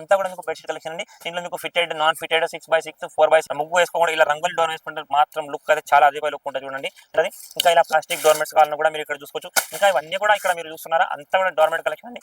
అంతా కూడా మీకు బెడ్షీట్ కలెక్షన్ అండి. దీంట్లో మీకు fitted, non fitted, 6x6, 4x ముగ్గు వేసుకోకుండా ఇలా రంగుల డోర్ వేసుకుంటే మాత్రం లుక్ అయితే చాలా అదిపోయి లుక్ ఉంటుంది చూడండి. అది ఇంకా ఇలా ప్లాస్టిక్ డోర్మెట్స్ కావాలని కూడా మీరు ఇక్కడ చూసుకోవచ్చు. ఇంకా ఇవన్నీ కూడా ఇక్కడ మీరు చూస్తున్నారా, అంతా కూడా డోర్మెట్ కలెక్షన్ అండి.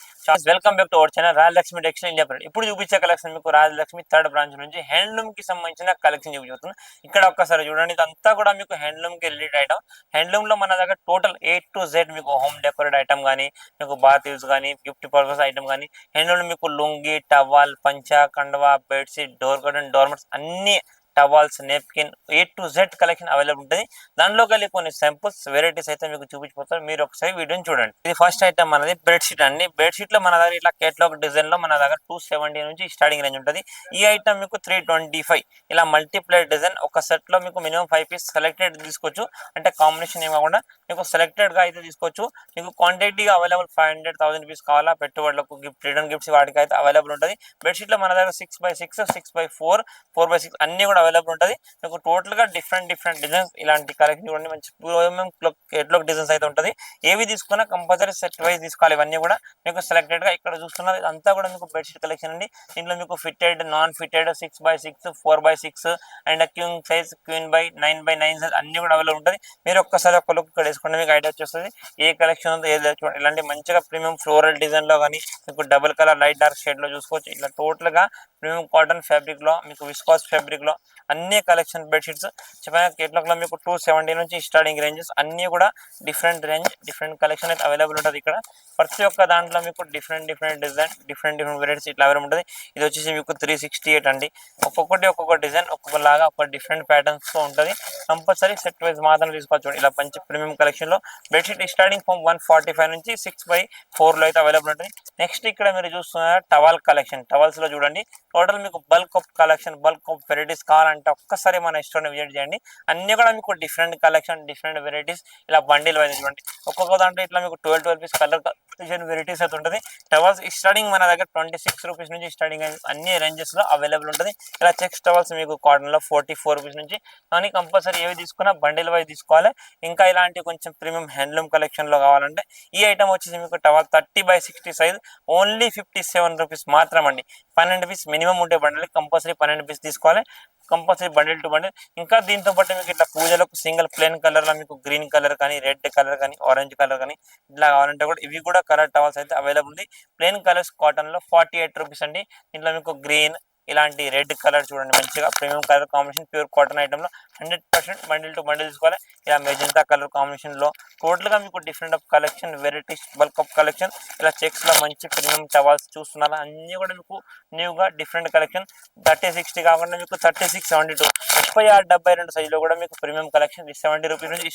Welcome back to our channel Rayalakshmi textile India. ఇప్పుడు చూపించే కలెక్షన్ మీకు రాయలక్ష్మి థర్డ్ బ్రాంచ్ నుంచి హ్యాండ్లూమ్ కి సంబంధించిన కలెక్షన్ చూపించుతుంది. ఇక్కడ ఒక్కసారి చూడండి, ఇదంతా కూడా మీకు హ్యాండ్లూమ్ కి రిలేటెడ్ ఐటమ్. హ్యాండ్లూమ్ లో మన దగ్గర టోటల్ A to Z మీకు హోమ్ డెకరేట్ ఐటమ్ కానీ, మీకు బాత్ యూస్ కానీ, గిఫ్ట్ పర్పస్ ఐటమ్ కానీ, హ్యాండ్లూమ్ మీకు లుంగి, టవల్, పంచా, కండవా, బెడ్షీట్, డోర్ కర్టన్, డోర్మెట్స్ అన్ని towels, napkin A to Z collection available ఉంటుంది. దానిలో కలిగి కొన్ని సింపుల్స్ వెరైటీస్ అయితే మీకు చూపించిపోతారు. మీరు ఒకసారి వీడియోని చూడండి. ఇది ఫస్ట్ ఐటమ్ అనేది బెడ్షీట్ అండి. బెడ్షీట్ లో మన దగ్గర ఇట్లా కేటలాగ్ డిజైన్ లో మన దగ్గర 270 నుంచి స్టార్టింగ్ రేంజ్ ఉంటుంది. ఈ ఐటమ్ మీకు 325 ఇలా మల్టీప్లై డిజైన్ ఒక సెట్ లో మీకు మినిమం 5 పీస్ సెలెక్టెడ్ తీసుకోవచ్చు. అంటే కాంబినేషన్ ఏమకుండా మీకు సెలెక్టెడ్ గా అయితే తీసుకోవచ్చు. మీకు క్వాంటిటీగా అవైలబుల్ 500,000 పీస్ కావాలా, పెట్టుబడులకు గిఫ్ట్, రిటర్న్ గిఫ్ట్స్ వాటికి అయితే అవైలబుల్ ఉంటుంది. బెడ్షీట్ లో మన దగ్గర 6x6, 6x4, 4x6 అన్ని కూడా అవైలబుల్ ఉంటుంది. మీకు టోటల్ గా డిఫరెంట్ డిజైన్స్ ఇలాంటి కలెక్షన్ చూడండి. మంచి కేటలాగ్ డిజైన్స్ అయితే ఉంటుంది. ఏవి తీసుకున్నా కంపల్సరీ సెట్ వైజ్ తీసుకోవాలి. ఇవన్నీ కూడా మీకు సెలెక్టెడ్ గా ఇక్కడ చూస్తున్నారు. ఇదంతా కూడా మీకు బెడ్షీట్ కలెక్షన్ అండి. దీంట్లో మీకు fitted, non fitted, 6x6, 4x6 and క్యూన్ size, queen by 9x9 size అన్ని కూడా అవైలబుల్ ఉంటుంది. మీరు ఒక్కసారి ఒక లుక్ ఇక్కడ వేసుకోండి, మీకు ఐడియా వచ్చేస్తుంది ఏ కలెక్షన్ ఉందో ఏది చూడండి. ఇలాంటి మంచిగా ప్రీమియం ఫ్లోరల్ డిజైన్ లో కానీ, మీకు double colour light dark shade లో చూసుకోవచ్చు. ఇట్లా టోటల్ గా ప్రీమియం కాటన్ ఫ్యాబ్రిక్ లో, మీకు విస్కాస్ ఫ్యాబ్రిక్ లో అన్ని కలెక్షన్ బెడ్షీట్స్ చెప్పిన కేటలాగ్ లో మీకు 270 నుంచి స్టార్టింగ్ రేంజెస్ అన్ని కూడా డిఫరెంట్ రేంజ్, డిఫరెంట్ కలెక్షన్ అయితే అవైలబుల్ ఉంటుంది. ఇక్కడ ప్రతి ఒక్క దాంట్లో మీకు డిఫరెంట్ డిజైన్, డిఫరెంట్ వెరైటీస్ ఇట్లా అవైలబుల్ ఉంటుంది. ఇది వచ్చేసి మీకు 368 అండి. ఒక్కొక్క డిజైన్ ఒక్కొక్కలాగా ఒక డిఫరెంట్ ప్యాటర్న్స్ తో ఉంటుంది. కంపల్సరీ సెట్ వైజ్ మాత్రం తీసుకోవచ్చు. ఇలా మంచి ప్రీమియం కలెక్షన్ లో బెడ్షీట్ స్టార్టింగ్ ఫ్రమ్ 145 నుంచి 6x4 లో అయితే అవైలబుల్ ఉంటుంది. నెక్స్ట్ ఇక్కడ మీరు చూస్తున్నారు టవల్ కలెక్షన్. టవల్స్ లో చూడండి టోటల్ మీకు bulk of collection, bulk of varieties కావాలంటే ఒక్కసారి మన స్టోర్ విజిట్ చేయండి. అన్ని కూడా మీకు డిఫరెంట్ కలెక్షన్, డిఫరెంట్ వెరైటీస్ ఇలా బండిల్ వైజ్ చూడండి. ఒక్కొక్క దాంట్లో ఇట్లా మీకు 12 పీస్ కలర్ డిజైన్ వెరైటీస్ అయితే ఉంటుంది. టవల్స్ స్టార్టింగ్ మన దగ్గర 26 రూపీస్ నుంచి స్టార్టింగ్ అన్ని రేంజెస్ లో అవైలబుల్ ఉంటుంది. ఇలా చెక్స్ టవల్స్ మీకు కాటన్ లో 44 రూపీస్ నుంచి. కానీ కంపల్సరీ ఏవి తీసుకున్నా బండిల్ వైజ్ తీసుకోవాలి. ఇంకా ఇలాంటి కొంచెం ప్రీమియం హ్యాండ్లూమ్ కలెక్షన్ లో కావాలంటే ఈ ఐటమ్ వచ్చేసి మీకు towel 30x60 size only 57 rupees మాత్రం అండి. 12 పీస్ మినిమం ఉంటే బండిల్ కంపల్సరీ 12 పీస్ తీసుకోవాలి. Compulsory bundle to bundle. ఇంకా దీంతో పాటు మీకు ఇట్లా పూజలకు సింగిల్ ప్లేన్ కలర్ లో మీకు గ్రీన్ కలర్ కానీ, రెడ్ కలర్ కానీ, ఆరెంజ్ కలర్ కానీ ఇట్లా కావాలంటే కూడా ఇవి కూడా కలర్ టవల్స్ అయితే అవైలబుల్ ఉంది. ప్లేన్ కలర్స్ కాటన్ లో 48 రూపీస్ అండి. దీంట్లో మీకు గ్రీన్, ఇలాంటి రెడ్ కలర్ చూడండి మంచిగా premium colour combination, pure cotton item లో 100% బండిల్ టు బండిల్ తీసుకోవాలి. ఇలా మెజెంటా కలర్ కాంబినేషన్ లో టోటల్ గా మీకు different of collection, varieties, bulk of collection. ఇలా చెక్స్ లో మంచి ప్రీమియం టవల్స్ చూస్తున్నారు. అన్ని కూడా మీకు న్యూ గా డిఫరెంట్ కలెక్షన్. 30x60 కాకుండా మీకు 3672, 36-72 సైజ్ లో కూడా మీకు ప్రీమియం కలెక్షన్ 70 రూపీస్ నుంచి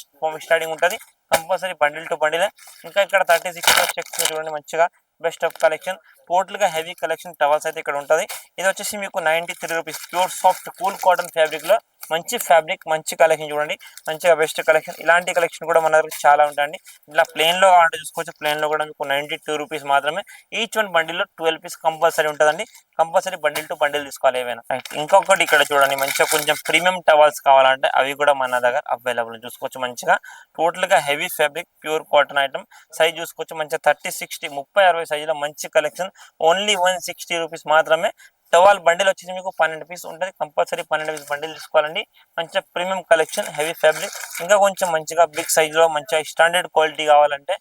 స్టార్టింగ్ ఉంటుంది. Compulsory bundle to bundle. ఇంకా ఇక్కడ 36 చెక్స్ చూడండి మంచిగా బెస్ట్ ఆఫ్ కలెక్షన్. టోటల్ గా హెవీ కలెక్షన్ టవల్స్ అయితే ఇక్కడ ఉంటుంది. ఇది వచ్చేసి మీకు 93 rupees pure soft cool cotton fabric లో మంచి ఫ్యాబ్రిక్, మంచి కలెక్షన్ చూడండి మంచిగా బెస్ట్ కలెక్షన్. ఇలాంటి కలెక్షన్ కూడా మన దగ్గర చాలా ఉంటాయండి. ఇట్లా ప్లేన్ లో కావాలంటే చూసుకోవచ్చు. ప్లేన్ లో కూడా మీకు 92 రూపీస్ మాత్రమే. ఈచ్ వన్ బండిల్ లో 12 పీస్ కంపల్సరీ ఉంటుందండి. కంపల్సరీ బండిల్ టు బండిల్ తీసుకోవాలి ఏమైనా. ఇంకొకటి ఇక్కడ చూడండి మంచిగా కొంచెం ప్రీమియం టవల్స్ కావాలంటే అవి కూడా మన దగ్గర అవైలబుల్ చూసుకోవచ్చు. మంచిగా టోటల్ గా heavy fabric, pure cotton item. Size చూసుకోవచ్చు మంచిగా 30-60, 30-60 సైజులో మంచి కలెక్షన్. ఓన్లీ 160 రూపీస్ మాత్రమే. టవల్ బండిల్ వచ్చేసి మీకు 12 పీస్ ఉంటుంది. కంపల్సరీ 12 పీస్ బండిల్ తీసుకోవాలండి. మంచిగా ప్రీమియం కలెక్షన్, హెవీ ఫ్యాబ్రిక్. ఇంకా కొంచెం మంచిగా బిగ్ సైజ్ లో మంచిగా స్టాండర్డ్ క్వాలిటీ కావాలంటే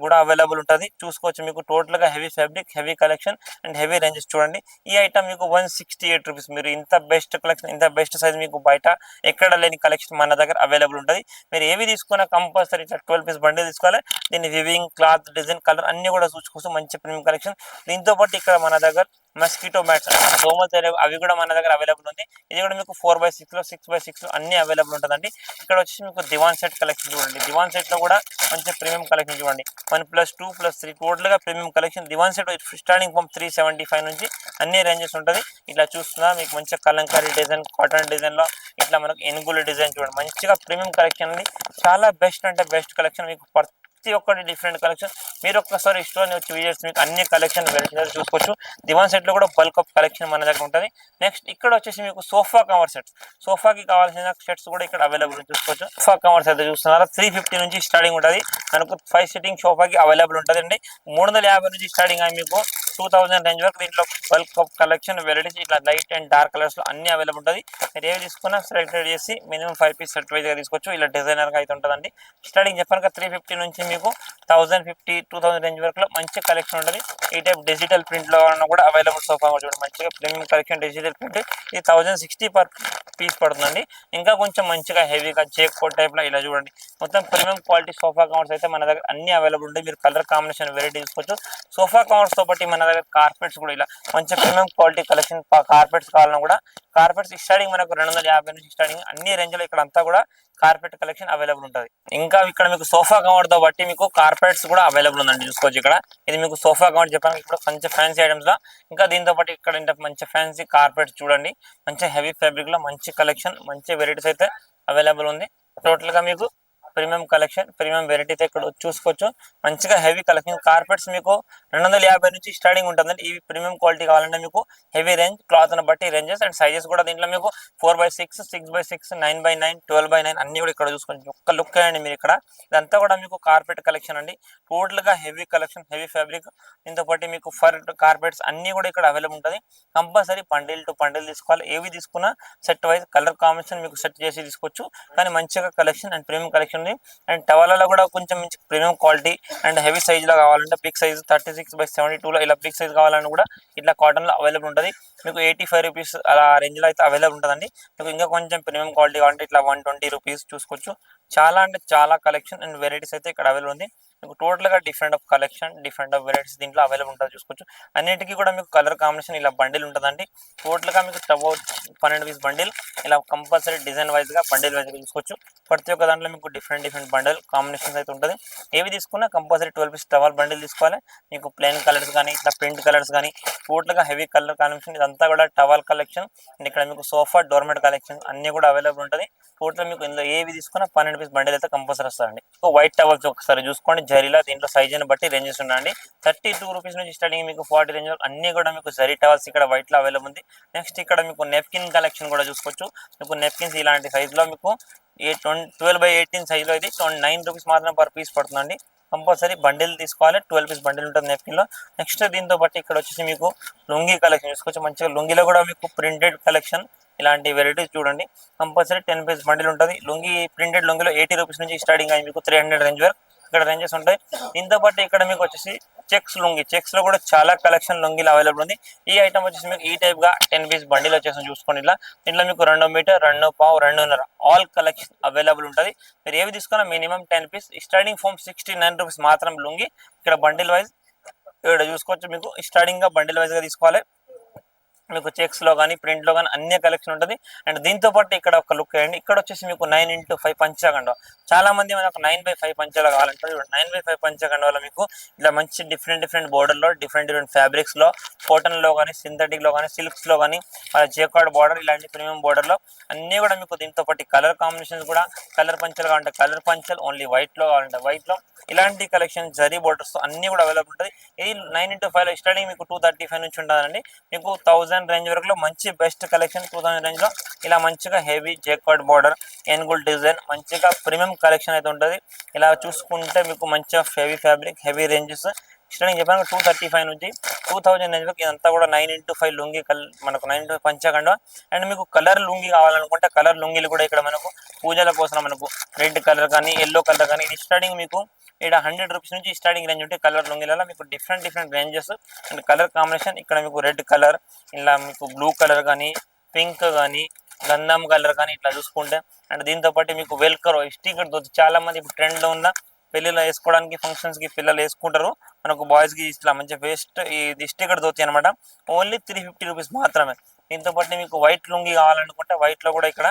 కూడా అవైలబుల్ ఉంటుంది. చూసుకోవచ్చు మీకు టోటల్ గా heavy fabric, heavy collection and heavy ranges చూడండి. ఈ ఐటమ్ మీకు 168 రూపీస్. మీరు ఇంత బెస్ట్ కలెక్షన్, ఇంత బెస్ట్ సైజ్ మీకు బయట ఎక్కడ లేని కలెక్షన్ మన దగ్గర అవైలబుల్ ఉంటుంది. మీరు ఏవి తీసుకున్నా కంపల్సరీ 12 పీస్ బండిల్ తీసుకోవాలి. దీని వివింగ్, క్లాత్, డిజైన్, కలర్ అన్ని కూడా చూసుకోవచ్చు. మంచి ప్రీమియం కలెక్షన్. దీంతో పాటు ఇక్కడ మన దగ్గర మస్కిటో మ్యాట్స్, దోమలు అవి కూడా మన దగ్గర అవైలబుల్ ఉంది. ఇది కూడా మీకు 4x6 లో, 6x6 లో అన్ని అవైలబుల్ ఉంటుందండి. ఇక్కడ వచ్చేసి మీకు దివాన్ సెట్ కలెక్షన్ చూడండి. దివాన్ సెట్ లో కూడా మంచి ప్రీమియం కలెక్షన్ చూడండి. 1+2+3 టోటల్ గా premium collection. Divan set starting from 375 నుంచి అన్ని రేంజెస్ ఉంటుంది. ఇట్లా చూస్తున్నా మీకు మంచిగా కలంకారీ డిజైన్, కాటన్ డిజైన్ లో ఇట్లా మనకు ఎనుగుల డిజైన్ చూడండి. మంచిగా ప్రీమియం కలెక్షన్ అండి. చాలా బెస్ట్ అంటే బెస్ట్ కలెక్షన్. మీకు ప్రతి ఒక్కటి డిఫరెంట్ కలెక్షన్. మీరు ఒక్కసారి స్టోర్ వచ్చి విజిట్ మీకు అన్ని కలెక్షన్ వెరైటీస్ చూసుకోవచ్చు. దివాన్ సెట్ లో కూడా బల్క్ ఆఫ్ కలెక్షన్ మన దగ్గర ఉంటుంది. నెక్స్ట్ ఇక్కడ వచ్చేసి మీకు సోఫా కవర్ సెట్స్. సోఫాకి కావాల్సిన సెట్స్ కూడా ఇక్కడ అవైలబుల్ చూసుకోవచ్చు. సోఫా కవర్స్ అయితే చూస్తున్నారా 350 నుంచి స్టార్టింగ్ ఉంటుంది. మనకు 5 సిట్టింగ్ సోఫాకి అవైలబుల్ ఉంటుంది అండి. 350 నుంచి స్టార్టింగ్ అయ్యి మీకు 2000 రేంజ్ వరకు దీంట్లో బల్క్ ఆఫ్ కలెక్షన్ వెరైటీస్ ఇట్లా లైట్ అండ్ డార్క్ కలర్స్ లో అన్ని అవైలబుల్ ఉంటుంది. మీరు ఏవి తీసుకున్నా సెలెక్టెడ్ చేసి మినిమం 5 పీస్ సెట్ వైజ్ గా తీసుకోవచ్చు. ఇలా డిజైనర్ గా అయితే ఉంటుందండి. స్టార్టింగ్ చెప్పాను 350 నుంచి మీకు 1050 2000 రేంజ్ వరకు మంచి కలెక్షన్ ఉంటుంది. ఈ టైప్ డిజిటల్ ప్రింట్ లో కూడా అవైలబుల్ సోఫా చూడండి, మంచిగా ప్రీమియం కలెక్షన్ డిజిటల్ ప్రింట్. ఇది 1060 పర్ పీస్ పడుతుందండి. ఇంకా కొంచెం మంచిగా హెవీగా జేక్ కోట్ టైప్ లో ఇలా చూడండి, మొత్తం ప్రీమియం క్వాలిటీ సోఫా కవర్స్ అయితే మన దగ్గర అన్ని అవైలబుల్ ఉంటాయి. మీరు కలర్ కాంబినేషన్ వెరైటీ తీసుకోవచ్చు. సోఫా కవర్స్ తో పాటు మన దగ్గర కార్పెట్స్ కూడా ఇలా మంచి ప్రీమియం క్వాలిటీ కలెక్షన్ కార్పెట్స్ కావాలన్నా కూడా కార్పెట్స్ స్టార్టింగ్ మనకు 250 నుంచి స్టార్టింగ్ అన్ని రేంజ్ లో ఇక్కడ అంతా కూడా కార్పెట్ కలెక్షన్ అవైలబుల్ ఉంటుంది. ఇంకా ఇక్కడ మీకు సోఫా కవర్ తో బట్టి మీకు కార్పెట్స్ కూడా అవైలబుల్ ఉందండి, చూసుకోవచ్చు. ఇక్కడ ఇది మీకు సోఫా కవర్ చెప్పాను, ఇప్పుడు మంచి ఫ్యాన్సీ ఐటమ్స్ లో ఇంకా దీంతో పాటు ఇక్కడ మంచి ఫ్యాన్సీ కార్పెట్స్ చూడండి, మంచి హెవీ ఫ్యాబ్రిక్ లో మంచి కలెక్షన్ మంచి వెరైటీస్ అయితే అవైలబుల్ ఉంది. టోటల్ గా మీకు ప్రీమియం కలెక్షన్ ప్రీమియం వెరైటీ అయితే ఇక్కడ చూసుకోవచ్చు. మంచిగా హెవీ కలెక్షన్ కార్పెట్స్ మీకు 250 నుంచి స్టార్టింగ్ ఉంటుందండి. ఇవి ప్రీమియం క్వాలిటీ కావాలంటే మీకు హెవీ రేంజ్ క్లాత్ ని బట్టి రేంజెస్ అండ్ సైజెస్ కూడా దీంట్లో మీకు 4x6 6x6 9x9 12x9 అన్ని కూడా ఇక్కడ చూసుకోండి. ఒక్క లుక్ అయ్యండి మీరు ఇక్కడ. ఇదంతా కూడా మీకు కార్పెట్ కలెక్షన్ అండి. టోటల్ గా హెవీ కలెక్షన్ హెవీ ఫ్యాబ్రిక్, దీంతో పాటు మీకు ఫర్ కార్పెట్స్ అన్ని కూడా ఇక్కడ అవైలబుల్ ఉంటుంది. కంపల్సరీ బండిల్ టు బండిల్ తీసుకోవాలి. ఏవి తీసుకున్నా సెట్ వైజ్ కలర్ కాంబినేషన్ మీకు సెట్ చేసి తీసుకోవచ్చు. కానీ మంచిగా కలెక్షన్ అండ్ ప్రీమియం కలెక్షన్ ఉంది. అండ్ టవలలో కూడా కొంచెం మంచి premium quality and heavy size లో కావాలంటే బిగ్ సైజ్ 36x72 లో ఇలా బిగ్ సైజ్ కావాలని కూడా ఇట్లా కాటన్ లో అవైలబుల్ ఉంటుంది. మీకు 85 రూపీస్ అలా రేంజ్ లో అయితే అవైలబుల్ ఉంటుందండి. మీకు ఇంకా కొంచెం ప్రీమియం క్వాలిటీ కావాలంటే ఇట్లా 120 రూపీస్ చూసుకోవచ్చు. చాలా అంటే చాలా కలెక్షన్ అండ్ వెరైటీస్ అయితే ఇక్కడ అవైలబుల్ ఉంది. మీకు టోటల్ గా different of collection different of varieties దీంట్లో అవైలబుల్ ఉంటుంది, చూసుకోవచ్చు. అన్నిటికీ కూడా మీకు కలర్ కాంబినేషన్ ఇలా బండిల్ ఉంటుందండి. టోటల్ గా మీకు 12 పీస్ బండిల్ ఇలా కంపల్సరీ డిజైన్ వైజ్ గా బండిల్ వైజ్ గా చూసుకోవచ్చు. ప్రతి ఒక్క దాంట్లో మీకు డిఫరెంట్ బండిల్ కాంబినేషన్స్ అయితే ఉంటుంది. ఏవి తీసుకున్నా కంపల్సరీ 12 పీస్ టవల్ బండిల్ తీసుకోవాలి. మీకు ప్లెయిన్ కలర్స్ కానీ ఇట్లా ప్రింట్ కలర్స్ కానీ టోటల్ గా హెవీ కలర్ కలెక్షన్ ఇదంతా కూడా టవల్ కలెక్షన్ అండ్ ఇక్కడ మీకు సోఫా డోర్మెట్ కలెక్షన్ అన్ని కూడా అవైలబుల్ ఉంటుంది. టోటల్ మీకు ఇందులో ఏవి తీసుకున్నా 12 పీస్ బండిల్ అయితే కంపల్సరీ వస్తాయండి. వైట్ టవల్స్ ఒకసారి చూసుకోండి జరీలా, దీంట్లో సైజ్ ని బట్టి రేంజెస్ ఉన్నాయండి. 32 రూపీస్ నుంచి స్టార్టింగ్ మీకు 40 రేంజ్ అన్ని కూడా మీకు జరీ టవల్స్ ఇక్కడ వైట్ లో అవైలబుల్ ఉంది. నెక్స్ట్ ఇక్కడ మీకు నెప్కిన్ కలెక్షన్ కూడా చూసుకోవచ్చు. మీకు నెప్కిన్స్ ఇలాంటి సైజ్ లో మీకు 12x18 సైజ్ లో ఇది 9 రూపీస్ మాత్రం పర్ పీస్ పడుతుందండి. కంపల్సరీ బండిల్ తీసుకోవాలి. 12 పీస్ బండిల్ ఉంటుంది నెప్కిన్ లో. నెక్స్ట్ దీంతో బట్టి ఇక్కడ వచ్చేసి మీకు లుంగీ కలెక్షన్ చూసుకోవచ్చు. మంచిగా లుంగీలో కూడా మీకు ప్రింటెడ్ కలెక్షన్ ఇలాంటి వెరైటీస్ చూడండి. కంపల్సరీ 10 పీస్ బండిల్ ఉంటుంది. లుంగీ ప్రింటెడ్ లుంగిలో 80 రూపీస్ నుంచి స్టార్టింగ్ అయ్యి మీకు 300 రేంజ్ వరకు ఇక్కడ రేంజెస్ ఉంటాయి. దీంతో పాటు ఇక్కడ మీకు వచ్చేసి చెక్స్ లుంగి, చెక్స్ లో కూడా చాలా కలెక్షన్ లుంగిలు అవైలబుల్ ఉంది. ఈ ఐటమ్ వచ్చేసి మీకు ఈ టైప్ గా 10 పీస్ బండిల్ వచ్చేసి చూసుకోండి. ఇలా దీంట్లో మీకు 2 మీటర్ 2 పావు 2.5 ఆల్ కలెక్షన్ అవైలబుల్ ఉంటుంది. మీరు ఏవి తీసుకున్నా minimum 10 piece starting from 69 rupees మాత్రం లుంగి. ఇక్కడ బండిల్ వైజ్ ఇక్కడ చూసుకోవచ్చు. మీకు స్టార్టింగ్ గా బండిల్ వైజ్ గా తీసుకోవాలి. మీకు చెక్స్ లో కానీ ప్రింట్ లో కానీ అన్ని కలెక్షన్ ఉంటుంది. అండ్ దీంతో పాటు ఇక్కడ ఒక లుక్ వేయండి. ఇక్కడ వచ్చేసి మీకు 9x5 పంచగండ. చాలా మంది మనకు 9x5 పంచలు కావాలంటే 9x5 పంచగండ వల్ల మీకు ఇలా మంచి డిఫరెంట్ బోర్డర్ లో డిఫరెంట్ ఫ్యాబ్రిక్స్ లో కాటన్ లో కానీ సింథటిక్ లో కానీ సిల్క్స్ లో కానీ జేకార్డ్ బార్డర్ ఇలాంటి ప్రీమియం బోర్డర్ లో అన్ని కూడా మీకు దీంతో పాటు కలర్ కాంబినేషన్స్ కూడా కలర్ పంచలు కావాలంటే కలర్ పంచలు, ఓన్లీ వైట్ లో కావాలంటే వైట్ లో ఇలాంటి కలెక్షన్ జరీ బోర్డర్స్ అన్ని కూడా అవైలబుల్ ఉంటుంది. ఇది 9x5 లో స్టార్టింగ్ మీకు 235 నుంచి ఉంటుందండి. మీకు 1000 రేంజ్ వరకు మంచి బెస్ట్ కలెక్షన్ 2000 రేంజ్ లో ఇలా మంచిగా హెవీ జేకార్డ్ బార్డర్ ఎన్గుల్ డిజైన్ మంచిగా ప్రీమియం కలెక్షన్ అయితే ఉంటుంది. ఇలా చూసుకుంటే మీకు మంచిగా heavy fabric heavy ranges starting చెప్పాను 235 నుంచి 2000 రేంజ్ వరకు. ఇదంతా కూడా 9x5 లుంగి మనకు 9x5 పంచగండ. అండ్ మీకు కలర్ లుంగి కావాలనుకుంటే కలర్ లుంగిలు కూడా ఇక్కడ మనకు పూజల కోసం మనకు రెడ్ కలర్ కానీ ఎల్లో కలర్ కానీ ఇది స్టార్టింగ్ మీకు ఇక్కడ 100 రూపీస్ నుంచి స్టార్టింగ్ రేంజ్ ఉంటే కలర్ లుంగిలలో మీకు different ranges and colour combination. ఇక్కడ మీకు రెడ్ కలర్ ఇలా మీకు బ్లూ కలర్ కానీ పింక్ కానీ గంధం కలర్ కానీ ఇట్లా చూసుకుంటే అండ్ దీంతో పాటు మీకు వెల్కర్ స్టిక్కర్ దొరికి చాలా మంది ఇప్పుడు ట్రెండ్ లో ఉన్న పెళ్లిలో వేసుకోవడానికి ఫంక్షన్స్ కి పిల్లలు వేసుకుంటారు. మనకు బాయ్స్ కి ఇట్లా మంచి వేస్ట్ ఇది స్టిక్కర్ దొరికి అనమాట. ఓన్లీ 350 రూపీస్ మాత్రమే. దీంతో పాటు మీకు వైట్ లుంగి కావాలనుకుంటే వైట్ లో కూడా ఇక్కడ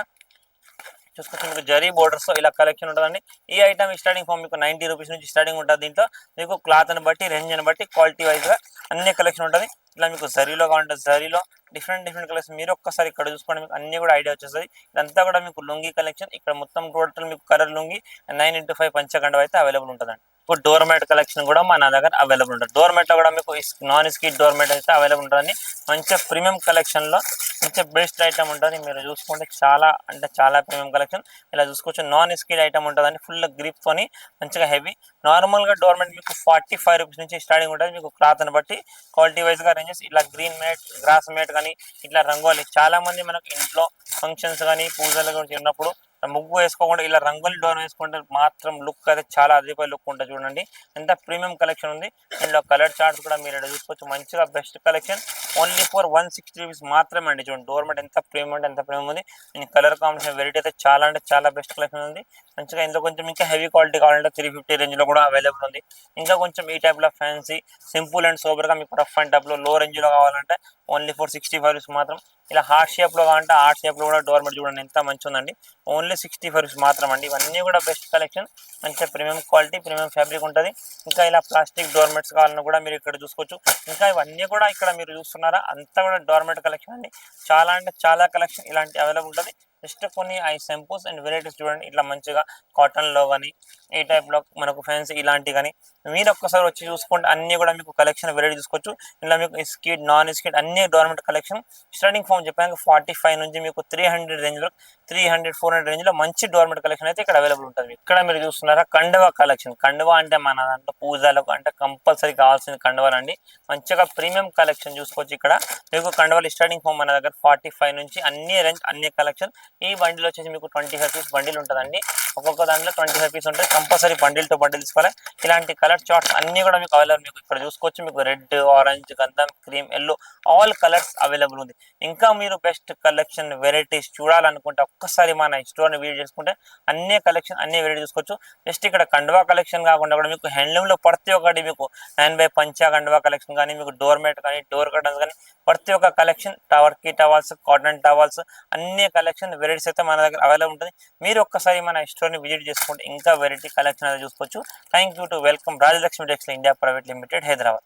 చూసుకొచ్చి మీకు జరీ బోర్డర్స్ ఇలా కలెక్షన్ ఉంటుందండి. ఈ ఐటమ్ స్టార్టింగ్ ఫామ్ మీకు 90 రూపీస్ నుంచి స్టార్టింగ్ ఉంటుంది. దీంట్లో మీకు క్లాత్ ని బట్టి రేంజ్ ని బట్టి క్వాలిటీ వైజ్ గా అన్ని కలెక్షన్ ఉంటుంది. ఇట్లా మీకు జరీలో కావాలంటే జరీలో డిఫరెంట్ కలెక్షన్ మీరు ఒక్కసారి ఇక్కడ చూసుకోండి, మీకు అన్ని కూడా ఐడియా వచ్చేస్తుంది. ఇదంతా కూడా మీకు లుంగి కలెక్షన్. ఇక్కడ మొత్తం టోటల్ మీకు కలర్ లుంగి 9x5 పంచగండ అయితే అవైలబుల్ ఉంటుందండి. ఇప్పుడు డోర్ మ్యాట్ కలెక్షన్ కూడా మన దగ్గర అవైలబుల్ ఉంటుంది. డోర్ మ్యాట్ లో కూడా మీకు నాన్ స్కిడ్ డోర్ మ్యాట్ అయితే అవైలబుల్ ఉంటుందండి. మంచిగా ప్రీమియం కలెక్షన్ లో మంచి బెస్ట్ ఐటమ్ ఉంటుంది. మీరు చూసుకుంటే చాలా అంటే చాలా ప్రీమియం కలెక్షన్. ఇలా చూసుకోవచ్చు నాన్ స్కిల్ ఐటమ్ ఉంటుందండి. ఫుల్ గ్రిప్తోని మంచిగా హెవీ. నార్మల్గా డోర్మెంట్ మీకు 45 రూపీస్ నుంచి స్టార్టింగ్ ఉంటుంది. మీకు క్లాత్ని బట్టి క్వాలిటీ వైజ్గా రేంజెస్ ఇట్లా గ్రీన్ మేట్, గ్రాస్ మేట్ కానీ ఇట్లా రంగోలి చాలా మంది మనకు ఇంట్లో ఫంక్షన్స్ కానీ పూజలు కానీ ఉన్నప్పుడు ముగ్గు వేసుకోకుండా ఇలా రంగోలి డోర్ వేసుకుంటే మాత్రం లుక్ అయితే చాలా అదిరిపోయే లుక్ ఉంటుంది. చూడండి ఎంత ప్రీమియం కలెక్షన్ ఉంది. ఇందులో కలర్ చార్ట్స్ కూడా మీరు ఇక్కడ చూసుకోవచ్చు. మంచిగా best collection only for 160 rupees మాత్రమే అండి. చూడండి డోర్మెంట్ ఎంత ప్రీమియం అంటే ఎంత ప్రీమియం ఉంది. దీని కలర్ కాంబినేషన్ వెరైటీ అయితే చాలా అంటే చాలా బెస్ట్ కలెక్షన్ ఉంది. మంచిగా ఇందులో కొంచెం ఇంకా హెవీ క్వాలిటీ కావాలంటే 350 రేంజ్లో కూడా అవైలబుల్ ఉంది. ఇంకా కొంచెం ఈ టైప్లో ఫ్యాన్సీ సింపుల్ అండ్ సోబర్గా మీకు రఫ్ అండ్ టఫ్లో లో రేంజ్లో కావాలంటే ఓన్లీ ఫర్ 65 రూపీస్ మాత్రం. ఇలా హార్ట్ షేప్లో కావాలంటే హార్ట్ షేప్లో కూడా డోర్మెంట్ చూడండి ఎంత మంచి ఉందండి. ఓన్లీ 65 రూపీస్ మాత్రం అండి. ఇవన్నీ కూడా బెస్ట్ కలెక్షన్. మంచిగా ప్రీమియం క్వాలిటీ ప్రీమియం ఫ్యాబ్రిక్ ఉంటుంది. ఇంకా ఇలా ప్లాస్టిక్ డోర్మెట్స్ కావాలన్నా కూడా మీరు ఇక్కడ చూసుకోవచ్చు. ఇంకా ఇవన్నీ కూడా ఇక్కడ మీరు చూస్తున్నారా అంతా కూడా డోర్మెట్ కలెక్షన్ అండి. చాలా అంటే చాలా కలెక్షన్ ఇలాంటి అవైలబుల్ ఉంటుంది. జస్ట్ కొన్ని ఐ షాంపూస్ అండ్ వెరైటీస్ చూడండి ఇట్లా మంచిగా కాటన్లో కానీ ఈ టైప్లో మనకు ఫ్యాన్సీ ఇలాంటివి కానీ మీరు ఒక్కసారి వచ్చి చూసుకుంటే అన్నీ కూడా మీకు కలెక్షన్ వెరైటీ చూసుకోవచ్చు. ఇలా మీకు స్కిడ్ నాన్ స్కిడ్ అన్ని డోర్మెంట్ కలెక్షన్ స్టార్టింగ్ ఫామ్ చెప్పాను 45 నుంచి మీకు 300 రేంజ్లో 300-400 రేంజ్లో మంచి డోర్మెంట్ కలెక్షన్ అయితే ఇక్కడ అవైలబుల్ ఉంటుంది. ఇక్కడ మీరు చూస్తున్నారా కండువా కలెక్షన్. కండువా అంటే మన దాంట్లో పూజలకు అంటే కంపల్సరీ కావాల్సిన కండువాలు అండి. మంచిగా ప్రీమియం కలెక్షన్ చూసుకోవచ్చు. ఇక్కడ మీకు కండువాలు స్టార్టింగ్ ఫామ్ మన దగ్గర 45 నుంచి అన్ని రేంజ్ అన్ని కలెక్షన్. ఈ బండిల్ వచ్చేసి మీకు 25 పీస్ బండిల్ ఉంటుందండి. ఒక్కొక్క దాంట్లో 25 పీస్ ఉంటాయి. కంపల్సరీ బండిల్ టు బండిల్ తీసుకోవాలి. ఇలాంటి కలర్ చార్ట్స్ అన్ని కూడా మీకు అవైలబుల్. మీకు ఇక్కడ చూసుకోవచ్చు. మీకు రెడ్, ఆరెంజ్, గంధం, cream, yellow all colours available ఉంది. ఇంకా మీరు బెస్ట్ కలెక్షన్ వెరైటీస్ చూడాలనుకుంటే ఒక్కసారి మన స్టోర్ని విజిట్ చేసుకుంటే అన్ని కలెక్షన్ అన్ని వెరైటీ చూసుకోవచ్చు. జస్ట్ ఇక్కడ కండువా కలెక్షన్ కాకుండా కూడా మీకు హ్యాండ్లూమ్లో ప్రతి ఒక్కటి మీకు 9 by పంచా కండువా కలెక్షన్ కానీ మీకు డోర్ మ్యాట్ కానీ డోర్ కర్టన్స్ కానీ ప్రతి ఒక్క కలెక్షన్ టవర్కి టవల్స్ కాటన్ టవల్స్ అన్ని కలెక్షన్ వెరైటీస్ అయితే మన దగ్గర అవైలబుల్ ఉంటుంది. మీరు ఒక్కసారి మన స్టోర్ని విజిట్ చేసుకుంటే ఇంకా వెరైటీ కలెక్షన్ అయితే చూసుకోవచ్చు. Thank you to welcome Rajalakshmi textile India private limited, Hyderabad.